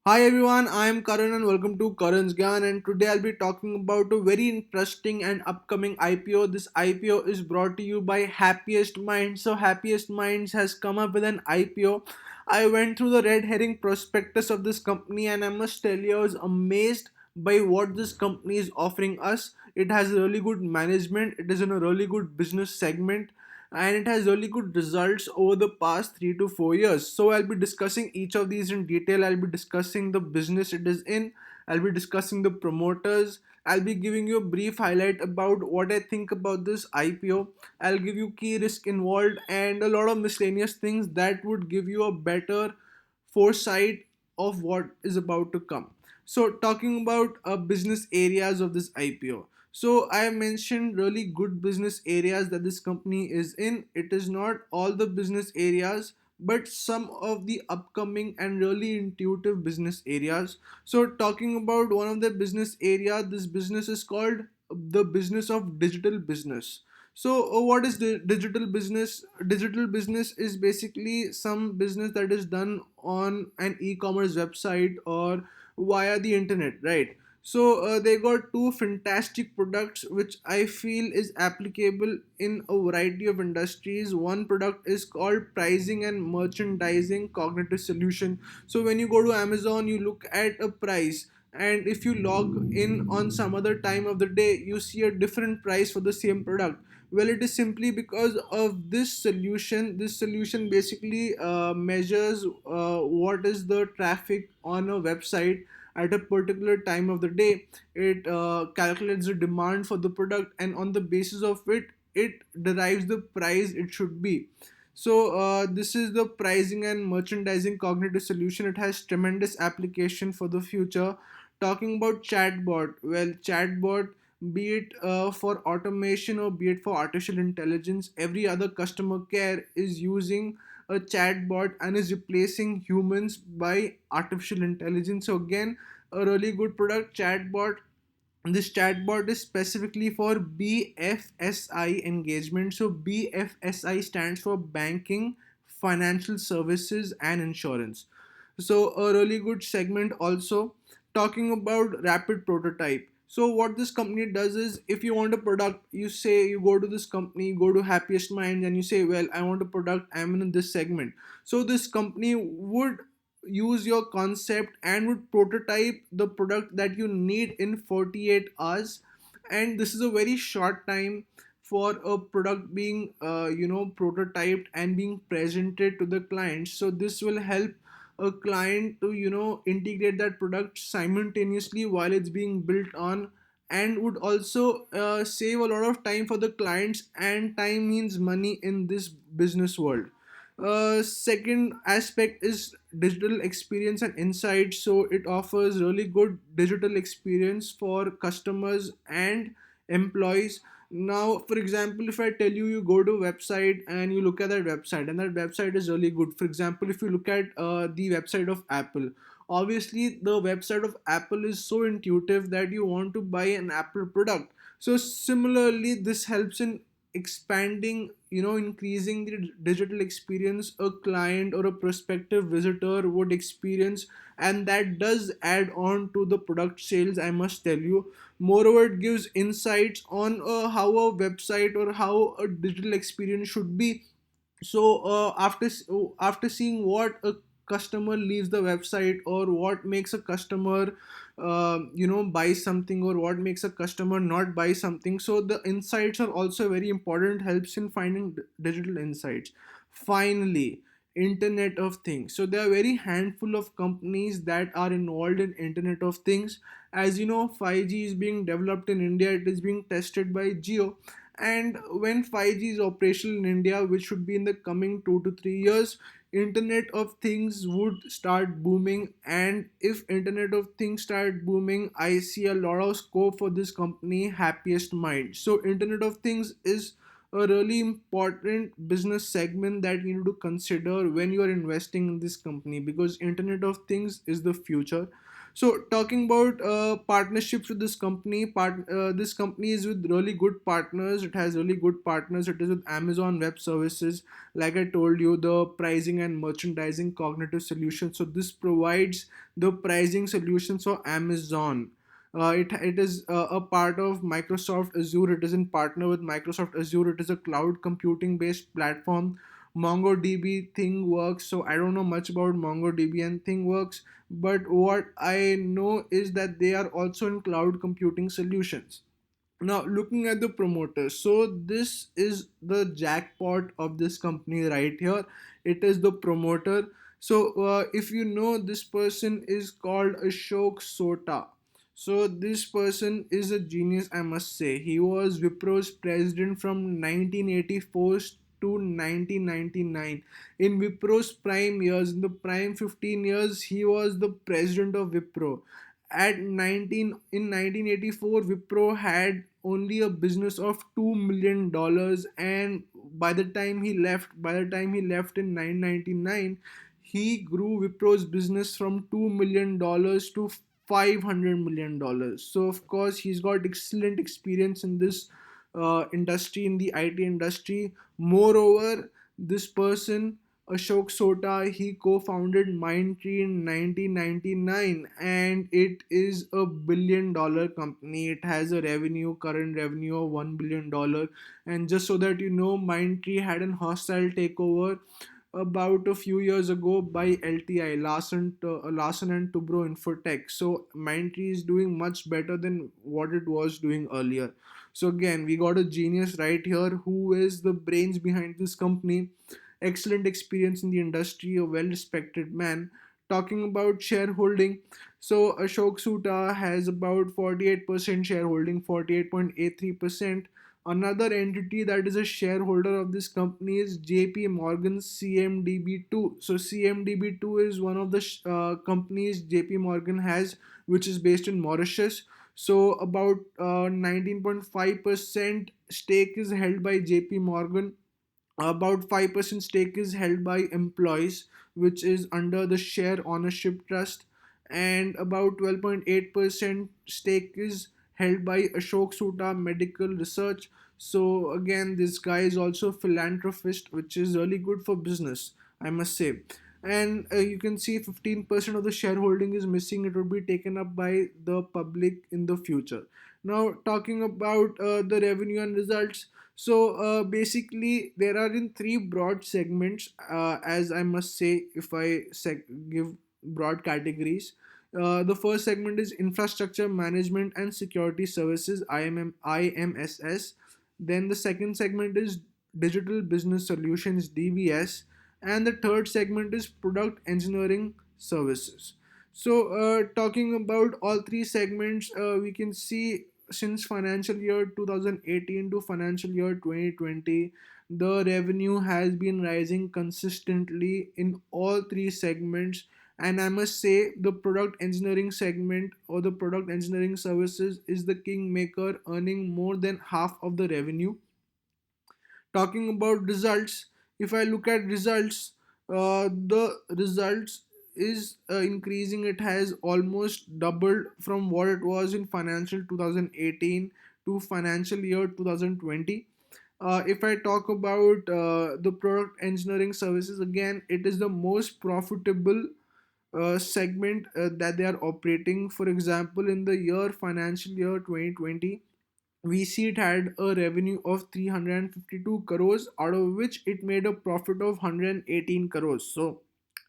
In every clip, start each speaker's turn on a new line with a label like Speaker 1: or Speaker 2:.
Speaker 1: Hi everyone, I am Karan and welcome to Karan's Gyan, and today I'll be talking about a very interesting and upcoming IPO. This IPO is brought to you by Happiest Minds. So Happiest Minds has come up with an IPO. I went through the red herring prospectus of this company and I must tell you I was amazed by what this company is offering us. It has really good management, it is in a really good business segment, and it has really good results over the past 3 to 4 years. So I'll be discussing each of these in detail. I'll be discussing the business it is in, I'll be discussing the promoters, I'll be giving you a brief highlight about what I think about this IPO. I'll give you key risk involved and a lot of miscellaneous things that would give you a better foresight of what is about to come. So, talking about business areas of this IPO. So, I mentioned really good business areas that this company is in. It is not all the business areas, but some of the upcoming and really intuitive business areas. So, talking about one of the business area, this business is called the business of digital business. So, what is the digital business? Digital business is basically some business that is done on an e-commerce website or via the internet, right? So, they got two fantastic products which I feel is applicable in a variety of industries. One product is called pricing and merchandising cognitive solution. So, when you go to Amazon, you look at a price, and if you log in on some other time of the day, you see a different price for the same product. Well, it is simply because of this solution. This solution basically measures what is the traffic on a website at a particular time of the day. It calculates the demand for the product, and on the basis of it, it derives the price it should be. So this is the pricing and merchandising cognitive solution. It has tremendous application for the future. Talking about chatbot, well, chatbot, be it for automation or be it for artificial intelligence, every other customer care is using a chatbot and is replacing humans by artificial intelligence. So again, a really good product, chatbot. This chatbot is specifically for BFSI engagement. So BFSI stands for banking, financial services, and insurance. So a really good segment also. Talking about rapid prototype. So what this company does is, if you want a product, you say you go to this company, go to Happiest Minds, and you say, well, I want a product, I'm in this segment. So this company would use your concept and would prototype the product that you need in 48 hours. And this is a very short time for a product being prototyped and being presented to the client. So this will help a client to integrate that product simultaneously while it's being built on, and would also save a lot of time for the clients, and time means money in this business world. Second aspect is digital experience and insights. So it offers really good digital experience for customers and employees. Now, for example, if I tell you, you go to a website and you look at that website, and that website is really good. For example, if you look at the website of Apple, obviously the website of Apple is so intuitive that you want to buy an Apple product. So similarly, this helps in expanding, increasing the digital experience a client or a prospective visitor would experience, and that does add on to the product sales, I must tell you. Moreover, it gives insights on how a website or how a digital experience should be. So after seeing what a customer leaves the website, or what makes a customer buy something, or what makes a customer not buy something, so the insights are also very important, helps in finding digital insights. Finally, internet of things. So there are very handful of companies that are involved in internet of things. As you know, 5G is being developed in India. It is being tested by Geo, and when 5G is operational in India, which should be in the coming 2 to 3 years, Internet of Things would start booming. And if Internet of Things start booming, I see a lot of scope for this company, Happiest Mind. So Internet of Things is a really important business segment that you need to consider when you are investing in this company, because Internet of Things is the future. So talking about partnerships with this company is with really good partners. It has really good partners. It is with Amazon Web Services, like I told you, the pricing and merchandising cognitive solution. So this provides the pricing solutions for Amazon. It is a part of Microsoft Azure. It is in partner with Microsoft Azure. It is a cloud computing based platform. MongoDB ThingWorks. So I don't know much about MongoDB and ThingWorks, but what I know is that they are also in cloud computing solutions. Now, looking at the promoters, so this is the jackpot of this company right here. It is the promoter. So if you know, this person is called Ashok Sota. So this person is a genius, I must say. He was Wipro's president from 1984 to 1999. In Wipro's prime years, in the prime 15 years, he was the president of Wipro. At 19 in 1984, Wipro had only a business of $2 million, and by the time he left in 1999, he grew Wipro's business from $2 million to $500 million. So of course he's got excellent experience in this industry, in the IT industry. Moreover, this person, Ashok Sota, he co-founded Mindtree in 1999, and it is a billion-dollar company. It has a current revenue of $1 billion. And just so that you know, Mindtree had an hostile takeover about a few years ago by LTI, Larsen and Toubro Infotech. So Mindtree is doing much better than what it was doing earlier. So again, we got a genius right here who is the brains behind this company. Excellent experience in the industry, a well-respected man. Talking about shareholding, so Ashok Soota has about 48% shareholding, 48.83%. Another entity that is a shareholder of this company is JP Morgan CMDB2. So CMDB2 is one of the companies JP Morgan has, which is based in Mauritius. So about 19.5% stake is held by JP Morgan. About 5% stake is held by employees, which is under the share ownership trust, and about 12.8% stake is held by Ashok Soota Medical Research. So again, this guy is also a philanthropist, which is really good for business, I must say. And you can see 15% of the shareholding is missing. It would be taken up by the public in the future. Now, talking about the revenue and results. So basically, there are in three broad segments, as I must say, if I give broad categories. The first segment is infrastructure management and security services, IMSS. Then the second segment is digital business solutions, DBS. And the third segment is product engineering services. So talking about all three segments, we can see since financial year 2018 to financial year 2020, the revenue has been rising consistently in all three segments. And I must say, the product engineering segment or the product engineering services is the kingmaker, earning more than half of the revenue. Talking about results, if I look at results, the results is increasing. It has almost doubled from what it was in financial 2018 to financial year 2020. If I talk about the product engineering services, again, it is the most profitable segment that they are operating. For example, in the year financial year 2020, we see it had a revenue of 352 crores, out of which it made a profit of 118 crores. So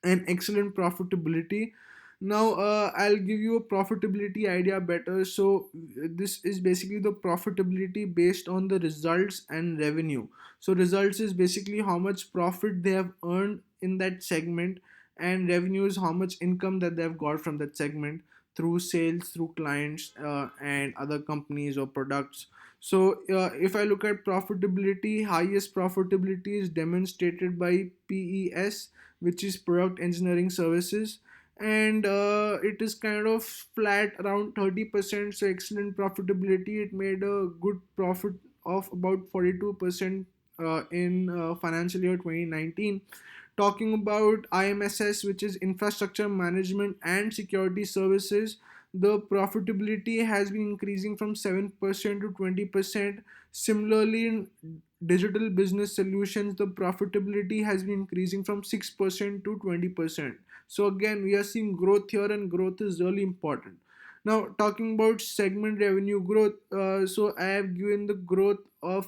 Speaker 1: an excellent profitability. Now I'll give you a profitability idea better. So this is basically the profitability based on the results and revenue. So results is basically how much profit they have earned in that segment, and revenue is how much income that they've got from that segment through sales, through clients, and other companies or products. So if I look at profitability, highest profitability is demonstrated by PES, which is product engineering services, and it is kind of flat around 30%. So excellent profitability. It made a good profit of about 42% in financial year 2019. Talking about IMSS, which is Infrastructure Management and Security Services, the profitability has been increasing from 7% to 20%. Similarly, in digital business solutions, the profitability has been increasing from 6% to 20%. So again, we are seeing growth here, and growth is really important. Now, talking about segment revenue growth, so I have given the growth of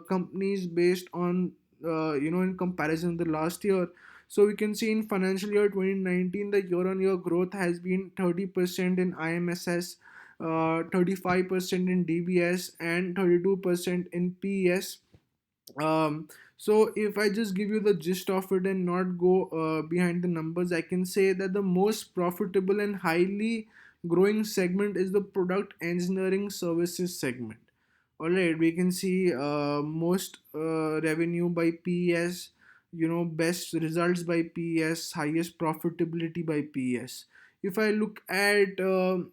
Speaker 1: companies based on in comparison to the last year. So we can see in financial year 2019, the year-on-year growth has been 30% in IMSS, 35% in DBS, and 32% in PES. So if I just give you the gist of it and not go behind the numbers, I can say that the most profitable and highly growing segment is the product engineering services segment. All right, we can see most revenue by PES, best results by PES, highest profitability by PES. If I look at the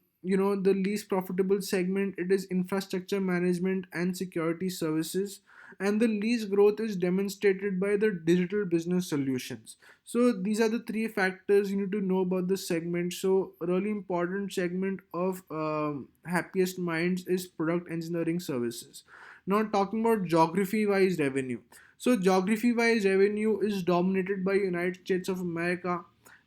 Speaker 1: least profitable segment, it is infrastructure management and security services, and the least growth is demonstrated by the digital business solutions. So these are the three factors you need to know about the segment. So a really important segment of Happiest Minds is product engineering services. Now talking about geography wise revenue. So geography wise revenue is dominated by United States of America,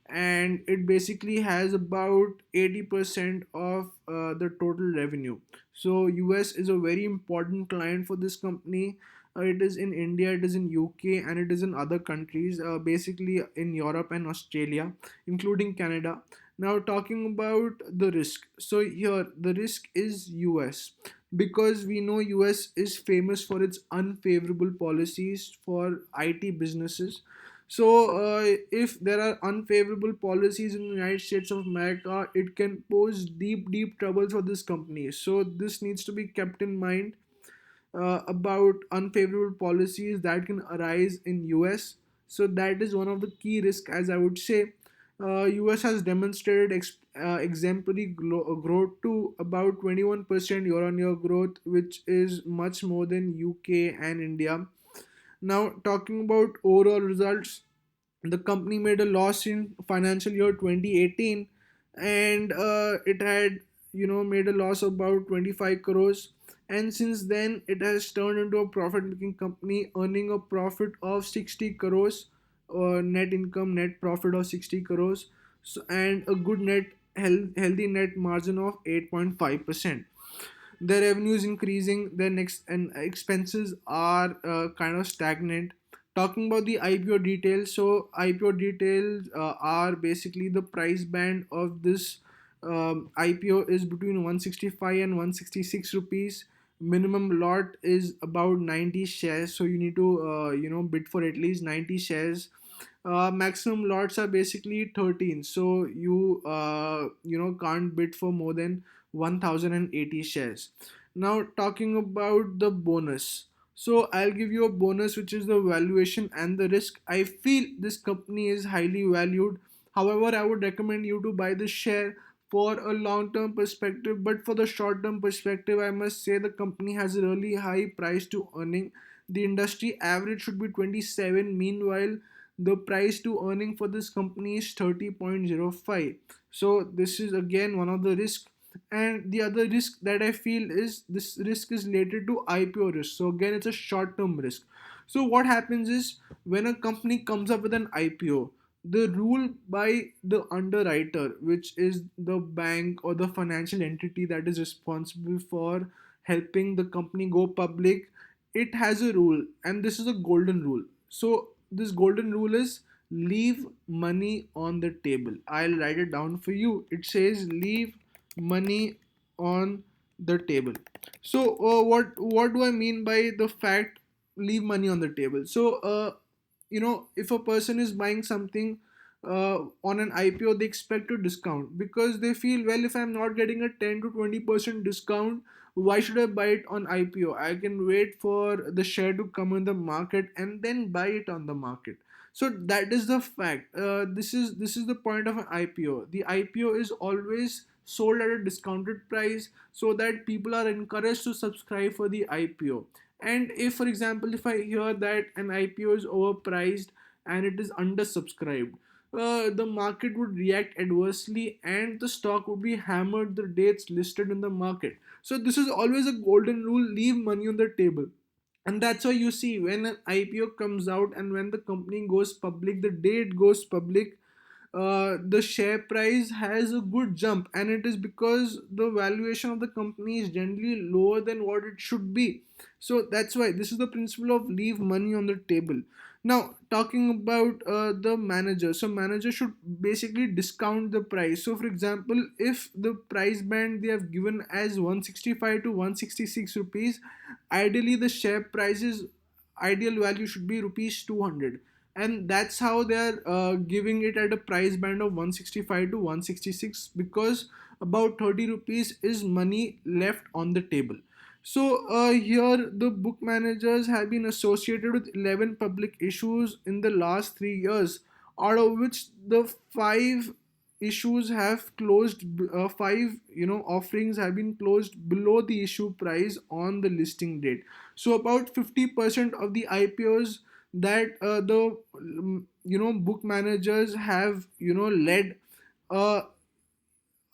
Speaker 1: and it basically has about 80% of the total revenue. So US is a very important client for this company. It is in India, it is in UK, and it is in other countries, basically in Europe and Australia, including Canada. Now talking about the risk. So here the risk is US, because we know US is famous for its unfavorable policies for IT businesses. So, if there are unfavorable policies in the United States of America, it can pose deep, deep trouble for this company. So, this needs to be kept in mind about unfavorable policies that can arise in US. So, that is one of the key risks, as I would say. US has demonstrated exemplary growth to about 21% year-on-year growth, which is much more than UK and India. Now, talking about overall results, the company made a loss in financial year 2018, and it had made a loss of about 25 crores, and since then it has turned into a profit making company, earning a profit of 60 crores, net income, net profit of 60 crores, so, and a good healthy net margin of 8.5%. Their revenue is increasing, their next and expenses are kind of stagnant. Talking about the IPO details, so IPO details are basically the price band of this IPO is between 165 and 166 rupees. Minimum lot is about 90 shares, so you need to bid for at least 90 shares. Maximum lots are basically 13, so you can't bid for more than 1080 shares. Now talking about the bonus, so I'll give you a bonus, which is the valuation and the risk. I feel this company is highly valued. However, I would recommend you to buy the share for a long term perspective, but for the short term perspective, I must say the company has a really high price to earning. The industry average should be 27, meanwhile the price to earning for this company is 30.05. So this is again one of the risks. And the other risk that I feel is this risk is related to IPO risk. So again, it's a short term risk. So what happens is, when a company comes up with an IPO, the rule by the underwriter, which is the bank or the financial entity that is responsible for helping the company go public, it has a rule, and this is a golden rule. So this golden rule is leave money on the table. I'll write it down for you. It says leave money on the table. So what do I mean by the fact leave money on the table? So if a person is buying something on an IPO, they expect a discount, because they feel, well, if I'm not getting a 10 to 20% discount, why should I buy it on IPO? I can wait for the share to come in the market and then buy it on the market. So that is the fact. This is the point of an IPO. The IPO is always sold at a discounted price, so that people are encouraged to subscribe for the IPO. And if, for example, if I hear that an IPO is overpriced and it is undersubscribed, the market would react adversely and the stock would be hammered the day it's listed in the market. So this is always a golden rule: leave money on the table. And that's why you see, when an IPO comes out and when the company goes public, the day it goes public, the share price has a good jump, and it is because the valuation of the company is generally lower than what it should be. So that's why this is the principle of leave money on the table. Now, talking about the manager, so manager should basically discount the price. So for example, if the price band they have given as 165 to 166 rupees, ideally the share prices ideal value should be rupees 200, and that's how they are giving it at a price band of 165 to 166, because about 30 rupees is money left on the table. So here the book managers have been associated with 11 public issues in the last 3 years, out of which the 5 issues have closed, 5 offerings have been closed below the issue price on the listing date. So about 50% of the IPOs that the book managers have led, uh,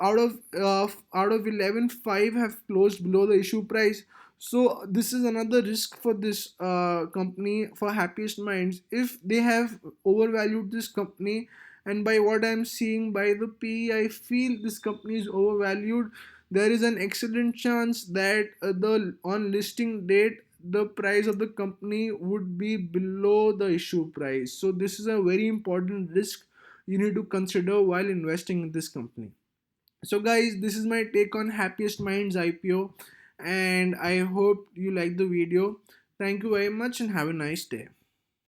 Speaker 1: out of 11, 5 have closed below the issue price. So this is another risk for this company, for Happiest Minds. If they have overvalued this company, and by what I'm seeing by the PE, I feel this company is overvalued. There is an excellent chance that the on listing date the price of the company would be below the issue price. So this is a very important risk you need to consider while investing in this company. So, guys, this is my take on Happiest Minds IPO, and I hope you like the video. Thank you very much and have a nice day.